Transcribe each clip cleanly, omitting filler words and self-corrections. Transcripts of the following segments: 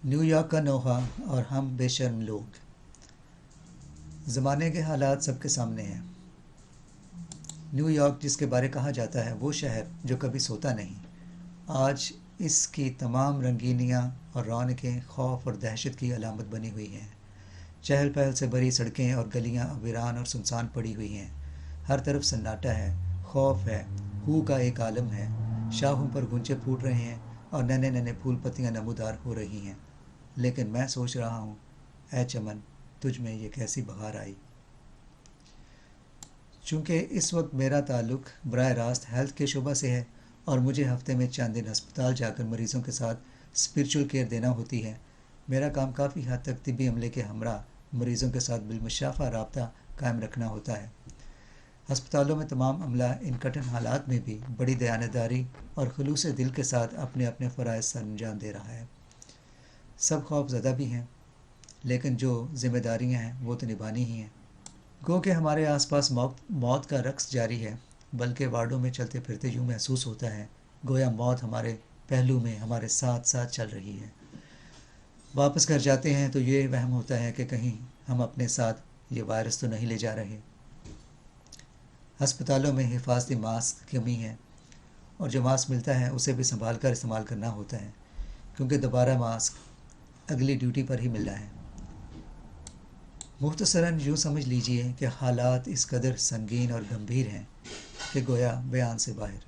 New York का नोहा और हम बेशर्म लोग। ज़माने के हालात सबके सामने हैं। न्यूयॉर्क जिसके बारे कहा जाता है वो शहर जो कभी सोता नहीं, आज इसकी तमाम रंगीनियाँ और रौनकें खौफ और दहशत की अलामत बनी हुई हैं। चहल पहल से भरी सड़कें और गलियाँ वीरान और सुनसान पड़ी हुई हैं। हर तरफ सन्नाटा है, खौफ है, हू का एक आलम है। शाहों पर गुंचे फूट रहे हैं और नन्हे नन्हे फूल पत्तियाँ नमूदार हो रही हैं। लेकिन मैं सोच रहा हूँ, ऐ चमन, तुझ में ये कैसी बहार आई। चूँकि इस वक्त मेरा ताल्लुक़ बराह रास्त हेल्थ के शोबा से है और मुझे हफ्ते में चंद दिन अस्पताल जाकर मरीज़ों के साथ स्पिरिचुअल केयर देना होती है, मेरा काम काफ़ी हद तक तिब्बी अमले के हमरा मरीज़ों के साथ बिलमुशाफा रब्ता कायम रखना होता है। अस्पतालों में तमाम अमला इन कठिन हालात में भी बड़ी दयानतदारी और खुलूस दिल के साथ अपने अपने फ़राइज़ सर अंजाम दे रहा है। सब खौफ ज़दा भी हैं, लेकिन जो ज़िम्मेदारियाँ हैं वो तो निभानी ही हैं। गो कि हमारे आसपास मौत का रक्स जारी है, बल्कि वार्डों में चलते फिरते यूँ महसूस होता है गोया मौत हमारे पहलू में हमारे साथ साथ चल रही है। वापस घर जाते हैं तो ये वहम होता है कि कहीं हम अपने साथ ये वायरस तो नहीं ले जा रहे। अस्पतालों में हिफाजती मास्क की कमी है और जो मास्क मिलता है उसे भी संभाल कर इस्तेमाल करना होता है, क्योंकि दोबारा मास्क अगली ड्यूटी पर ही मिलना है। मुख्तसरन यूँ समझ लीजिए कि हालात इस कदर संगीन और गंभीर हैं कि गोया बयान से बाहर।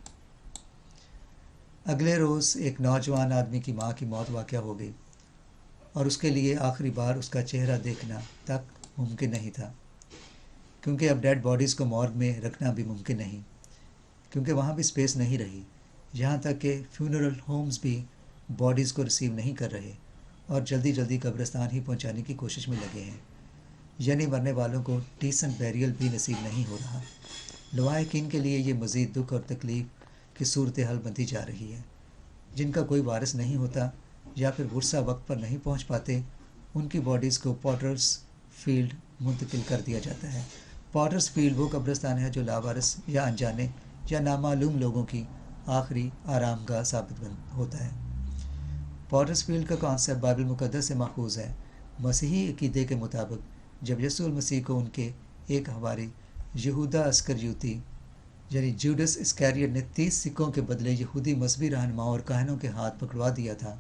अगले रोज़ एक नौजवान आदमी की माँ की मौत वाक़या हो गई और उसके लिए आखिरी बार उसका चेहरा देखना तक मुमकिन नहीं था, क्योंकि अब डेड बॉडीज़ को मॉर्ग में रखना भी मुमकिन नहीं, क्योंकि वहाँ भी स्पेस नहीं रही। यहाँ तक कि फ्यूनरल होम्स भी बॉडीज़ को रिसीव नहीं कर रहे और जल्दी जल्दी कब्रिस्तान ही पहुँचाने की कोशिश में लगे हैं, यानी मरने वालों को डिसेंट बैरियल भी नसीब नहीं हो रहा। लवाहिकीन के लिए ये मज़ीद दुख और तकलीफ़ की सूरत हाल बनती जा रही है। जिनका कोई वारिस नहीं होता या फिर वर्सा वक्त पर नहीं पहुंच पाते, उनकी बॉडीज़ को पॉटर्स फील्ड मुंतकिल कर दिया जाता है। पॉटर्स फील्ड वो कब्रिस्तान है जो लावारिस या अनजाने या नामालूम लोगों की आखिरी आरामगाह साबित होता है। पॉटर्स फील्ड का कॉन्सेप्ट बाइबल मुक़द्दस से माखूज़ है। मसीही अक़ीदे के मुताबिक जब यीशु मसीह को उनके एक हवारी यहूदा अस्करियोती यानी जूडस इस्करियोट ने 30 सिक्कों के बदले यहूदी मजहबी रहनुमाओं और काहनों के हाथ पकड़वा दिया था,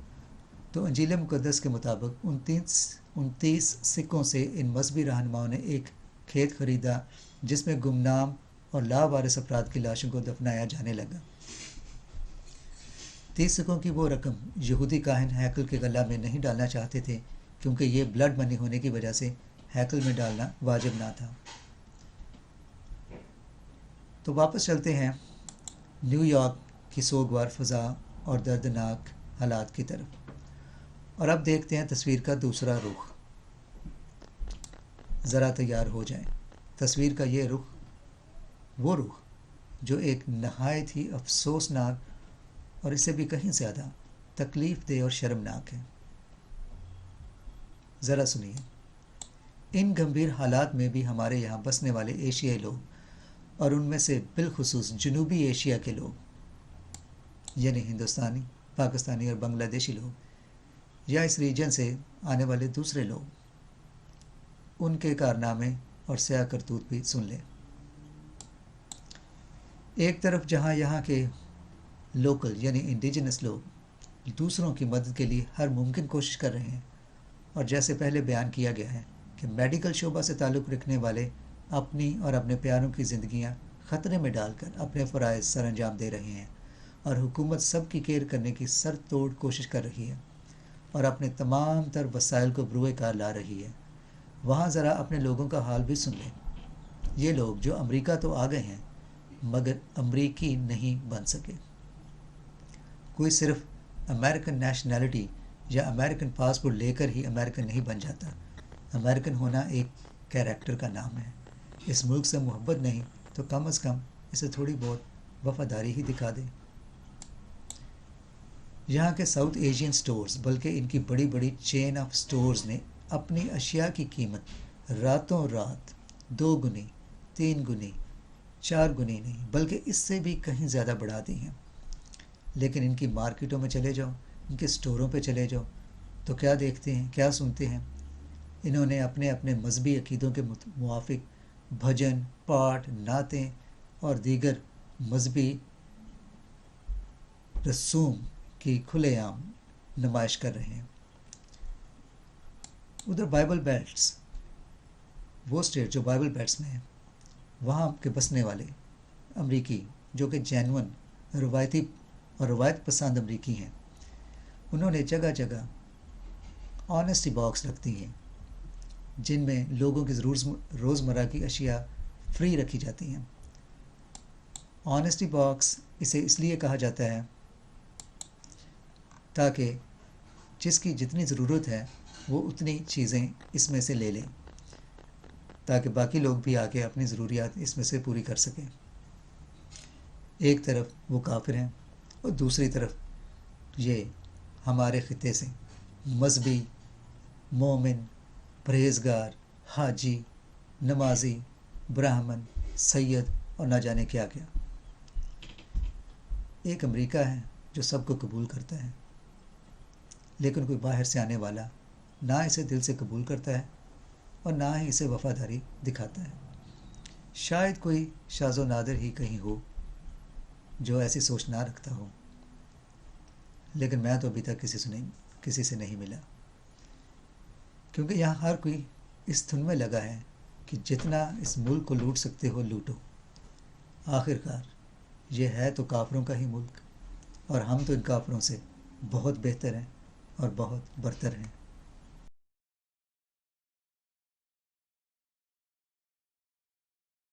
तो अंजील मुक़द्दस के मुताबिक 29 सिक्कों से इन मजहबी रहनुमाओं ने एक खेत खरीदा जिसमें गुमनाम और लावारिस अफराद की लाशों को दफनाया जाने लगा। 30 सिक्कों की वो रकम यहूदी काहिन हैकल के गला में नहीं डालना चाहते थे, क्योंकि ये ब्लड मनी होने की वजह से हैकल में डालना वाजिब ना था। तो वापस चलते हैं न्यूयॉर्क की सोगवार फ़ज़ा और दर्दनाक हालात की तरफ, और अब देखते हैं तस्वीर का दूसरा रुख। ज़रा तैयार हो जाएं। तस्वीर का ये रुख वो रुख जो एक नहायत ही अफसोसनाक और इससे भी कहीं ज़्यादा तकलीफ़ दे और शर्मनाक है। ज़रा सुनिए। इन गंभीर हालात में भी हमारे यहाँ बसने वाले एशियाई लोग, और उनमें से बिलखुसूस जनूबी एशिया के लोग, यानी हिंदुस्तानी, पाकिस्तानी और बांग्लादेशी लोग, या इस रीजन से आने वाले दूसरे लोग, उनके कारनामे और स्याह करतूत भी सुन लें। एक तरफ जहाँ यहाँ के लोकल यानी इंडिजिनस लोग दूसरों की मदद के लिए हर मुमकिन कोशिश कर रहे हैं, और जैसे पहले बयान किया गया है कि मेडिकल शोबा से ताल्लुक़ रखने वाले अपनी और अपने प्यारों की ज़िंदगियां ख़तरे में डालकर अपने फ़राइज़ सर अंजाम दे रहे हैं, और हुकूमत सब की केयर करने की सर तोड़ कोशिश कर रही है और अपने तमाम तर वसाइल को बरूए कार ला रही है। वहाँ ज़रा अपने लोगों का हाल भी सुन लें। ये लोग जो अमेरिका तो आ गए हैं मगर अमरीकी नहीं बन सके। कोई सिर्फ अमेरिकन नेशनैलिटी या अमेरिकन पासपोर्ट लेकर ही अमेरिकन नहीं बन जाता। अमेरिकन होना एक कैरेक्टर का नाम है। इस मुल्क से मोहब्बत नहीं तो कम अज़ कम इसे थोड़ी बहुत वफ़ादारी ही दिखा दे। यहाँ के साउथ एशियन स्टोर्स, बल्कि इनकी बड़ी बड़ी चेन ऑफ स्टोर्स ने अपनी अशिया की कीमत रातों रात 2 गुनी, 3 गुनी, 4 गुनी नहीं बल्कि इससे भी कहीं ज़्यादा बढ़ा दी हैं। लेकिन इनकी मार्केटों में चले जाओ, इनके स्टोरों पे चले जाओ, تو کیا دیکھتے ہیں، کیا سنتے ہیں؟ انہوں نے اپنے اپنے مذہبی عقیدوں کے موافق بھجن، پاٹھ، نعتیں اور دیگر مذہبی رسوم کی کھلے عام نمائش کر رہے ہیں۔ ادھر بائبل بیلٹس، وہ اسٹیٹ جو بائبل بیلٹس میں ہیں، وہاں کے بسنے والے امریکی جو کہ جینون روایتی اور روایت پسند امریکی ہیں، انہوں نے جگہ جگہ آنیسٹی باکس رکھتی ہیں جن میں لوگوں کی روزمرہ کی اشیاء فری رکھی جاتی ہیں۔ آنیسٹی باکس اسے اس لیے کہا جاتا ہے تاکہ جس کی جتنی ضرورت ہے وہ اتنی چیزیں اس میں سے لے لیں، تاکہ باقی لوگ بھی آ کے اپنی ضروریات اس میں سے پوری کر سکیں۔ ایک طرف وہ کافر ہیں اور دوسری طرف یہ ہمارے خطے سے مذہبی، مومن، پرہیزگار، حاجی، نمازی، برہمن، سید اور نہ جانے کیا کیا۔ ایک امریکہ ہے جو سب کو قبول کرتا ہے، لیکن کوئی باہر سے آنے والا نہ اسے دل سے قبول کرتا ہے اور نہ ہی اسے وفاداری دکھاتا ہے۔ شاید کوئی شاذ و نادر ہی کہیں ہو جو ایسی سوچ نہ رکھتا ہو، لیکن میں تو ابھی تک کسی سے نہیں ملا، کیونکہ یہاں ہر کوئی اس دھن میں لگا ہے کہ جتنا اس ملک کو لوٹ سکتے ہو لوٹو۔ آخر کار یہ ہے تو کافروں کا ہی ملک، اور ہم تو ان کافروں سے بہت بہتر ہیں اور بہت برتر ہیں۔